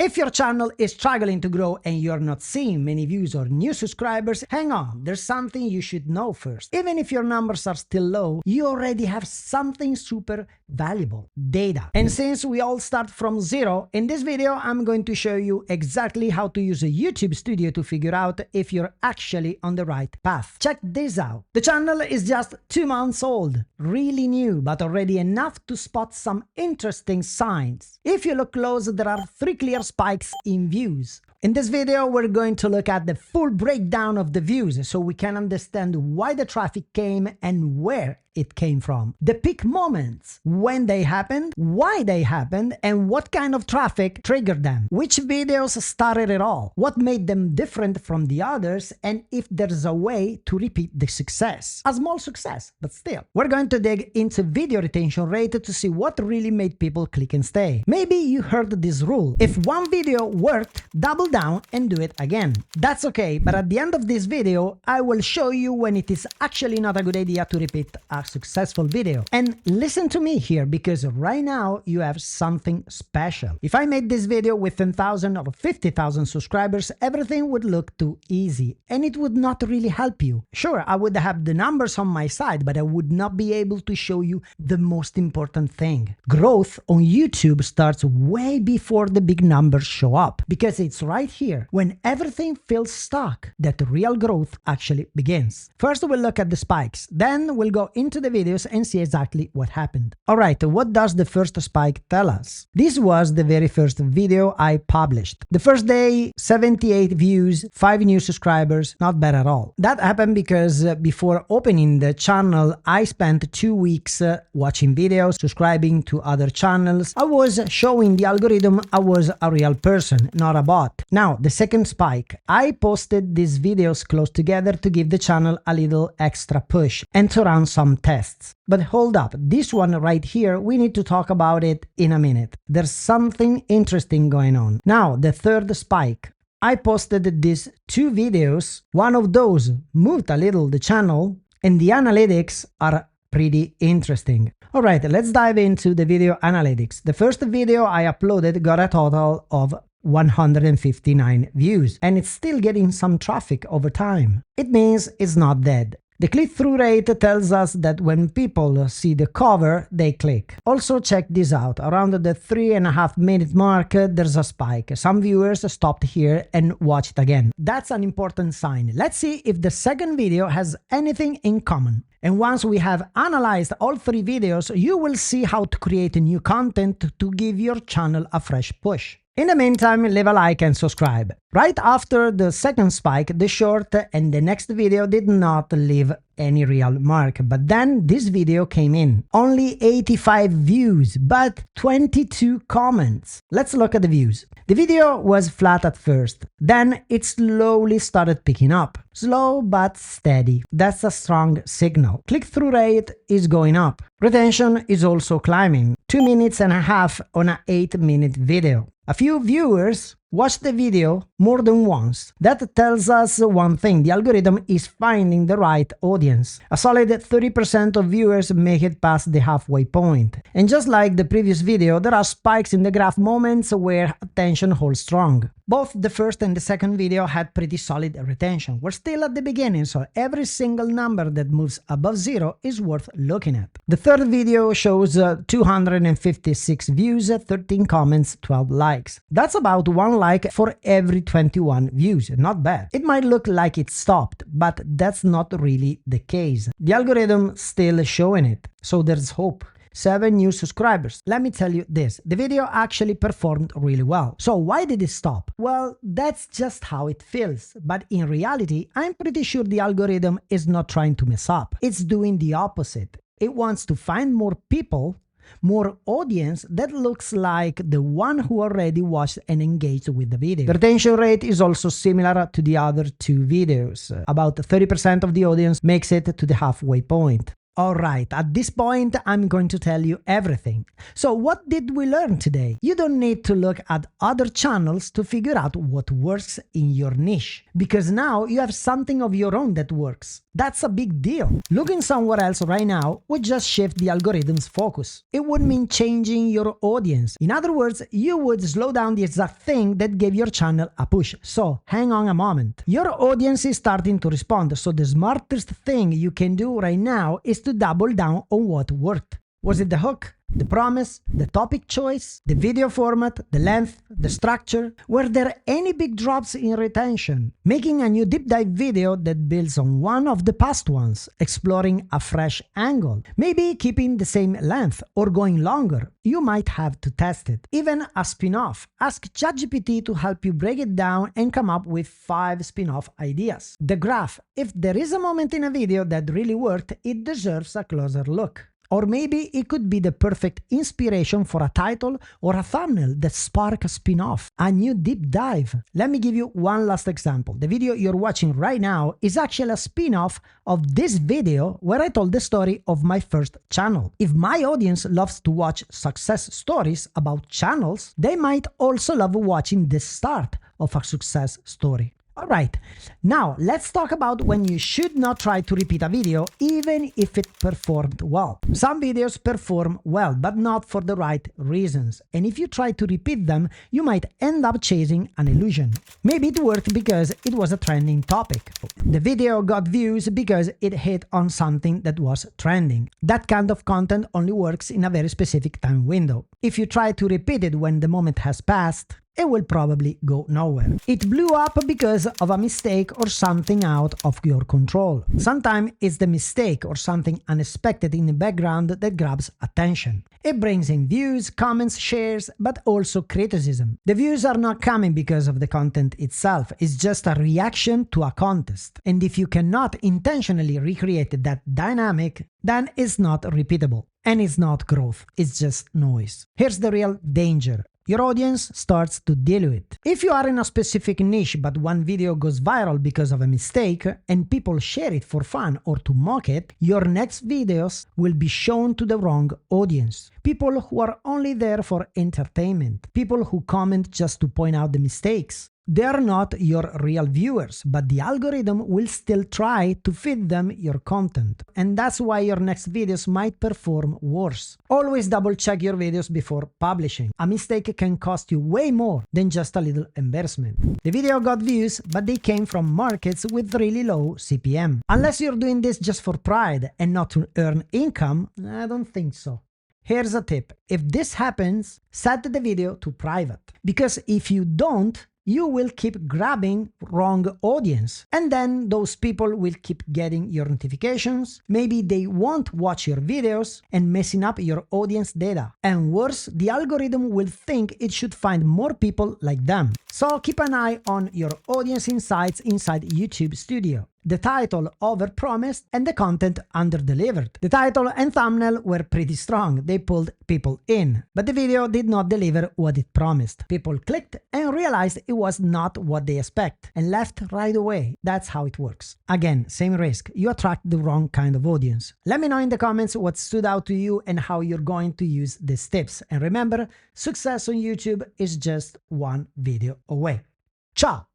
If your channel is struggling to grow and you're not seeing many views or new subscribers, hang on, there's something you should know first. Even if your numbers are still low, you already have something super valuable: data. And since we all start from zero, in this video I'm going to show you exactly how to use a YouTube Studio to figure out if you're actually on the right path. Check this out. The channel is just 2 months old, really new, but already enough to spot some interesting signs. If you look close, there are 3 clear spikes in views. In this video, we're going to look at the full breakdown of the views so we can understand why the traffic came and where it came from. The peak moments, when they happened, why they happened, and what kind of traffic triggered them. Which videos started it all, what made them different from the others, and if there's a way to repeat the success. A small success, but still. We're going to dig into video retention rate to see what really made people click and stay. Maybe you heard this rule: if one video worked, double down and do it again. That's okay, but at the end of this video, I will show you when it is actually not a good idea to repeat a successful video. And listen to me here, because right now you have something special. If I made this video with 10,000 or 50,000 subscribers, everything would look too easy and it would not really help you. Sure, I would have the numbers on my side, but I would not be able to show you the most important thing. Growth on YouTube starts way before the big numbers show up, because it's right here, when everything feels stuck, that real growth actually begins. First, we'll look at the spikes, then we'll go into the videos and see exactly what happened. Alright, what does the first spike tell us? This was the very first video I published. The first day, 78 views, 5 new subscribers, not bad at all. That happened because before opening the channel, I spent 2 weeks watching videos, subscribing to other channels. I was showing the algorithm I was a real person, not a bot. Now, the second spike. I posted these videos close together to give the channel a little extra push and to run some tests. But hold up, this one right here, we need to talk about it in a minute. There's something interesting going on. Now, the third spike. I posted these 2 videos. One of those moved a little the channel, and the analytics are pretty interesting. Alright, let's dive into the video analytics. The first video I uploaded got a total of 159 views, and it's still getting some traffic over time. It means it's not dead. The click-through rate tells us that when people see the cover, they click. Also, check this out. Around the 3.5 minute mark, there's a spike. Some viewers stopped here and watched again. That's an important sign. Let's see if the second video has anything in common. And once we have analyzed all 3 videos, you will see how to create new content to give your channel a fresh push. In the meantime, leave a like and subscribe. Right after the second spike, the short and the next video did not leave any real mark, but then this video came in. Only 85 views, but 22 comments. Let's look at the views. The video was flat at first, then it slowly started picking up. Slow but steady. That's a strong signal. Click-through rate is going up. Retention is also climbing. 2.5 minutes on an 8-minute video. A few viewers watched the video more than once. That tells us one thing: the algorithm is finding the right audience. A solid 30% of viewers make it past the halfway point. And just like the previous video, there are spikes in the graph, moments where attention holds strong. Both the first and the second video had pretty solid retention. We're still at the beginning, so every single number that moves above 0 is worth looking at. The third video shows 256 views, 13 comments, 12 likes. That's about 1 like for every 21 views. Not bad. It might look like it stopped, but that's not really the case. The algorithm still showing it, so there's hope. 7 new subscribers. Let me tell you this, the video actually performed really well. So why did it stop? Well, that's just how it feels. But in reality, I'm pretty sure the algorithm is not trying to mess up. It's doing the opposite. It wants to find more people, more audience that looks like the one who already watched and engaged with the video. The retention rate is also similar to the other 2 videos. About 30% of the audience makes it to the halfway point. Alright, at this point I'm going to tell you everything. So what did we learn today? You don't need to look at other channels to figure out what works in your niche, because now you have something of your own that works. That's a big deal. Looking somewhere else right now would just shift the algorithm's focus. It would mean changing your audience. In other words, you would slow down the exact thing that gave your channel a push. So hang on a moment. Your audience is starting to respond, so the smartest thing you can do right now is to double down on what worked. Was it the hook, the promise, the topic choice, the video format, the length, the structure? Were there any big drops in retention? Making a new deep dive video that builds on one of the past ones, exploring a fresh angle, maybe keeping the same length or going longer. You might have to test it. Even a spin-off. Ask ChatGPT to help you break it down and come up with 5 spin-off ideas. The graph. If there is a moment in a video that really worked, it deserves a closer look. Or maybe it could be the perfect inspiration for a title or a thumbnail that spark a spin-off, a new deep dive. Let me give you one last example. The video you're watching right now is actually a spin-off of this video where I told the story of my first channel. If my audience loves to watch success stories about channels, they might also love watching the start of a success story. Alright, now let's talk about when you should not try to repeat a video even if it performed well. Some videos perform well, but not for the right reasons, and if you try to repeat them, you might end up chasing an illusion. Maybe it worked because it was a trending topic. The video got views because it hit on something that was trending. That kind of content only works in a very specific time window. If you try to repeat it when the moment has passed, it will probably go nowhere. It blew up because of a mistake or something out of your control. Sometimes it's the mistake or something unexpected in the background that grabs attention. It brings in views, comments, shares, but also criticism. The views are not coming because of the content itself, it's just a reaction to a contest. And if you cannot intentionally recreate that dynamic, then it's not repeatable. And it's not growth, it's just noise. Here's the real danger. Your audience starts to deal with it. If you are in a specific niche but one video goes viral because of a mistake and people share it for fun or to mock it, your next videos will be shown to the wrong audience. People who are only there for entertainment. People who comment just to point out the mistakes. They are not your real viewers, but the algorithm will still try to feed them your content. And that's why your next videos might perform worse. Always double check your videos before publishing. A mistake can cost you way more than just a little embarrassment. The video got views, but they came from markets with really low CPM. Unless you're doing this just for pride and not to earn income, I don't think so. Here's a tip. If this happens, set the video to private. Because if you don't, you will keep grabbing wrong audience. And then those people will keep getting your notifications. Maybe they won't watch your videos and messing up your audience data. And worse, the algorithm will think it should find more people like them. So keep an eye on your audience insights inside YouTube Studio. The title overpromised and the content underdelivered. The title and thumbnail were pretty strong, they pulled people in, but the video did not deliver what it promised. People clicked and realized it was not what they expect and left right away. That's how it works. Again, same risk, you attract the wrong kind of audience. Let me know in the comments what stood out to you and how you're going to use these tips. And remember, success on YouTube is just one video away. Ciao!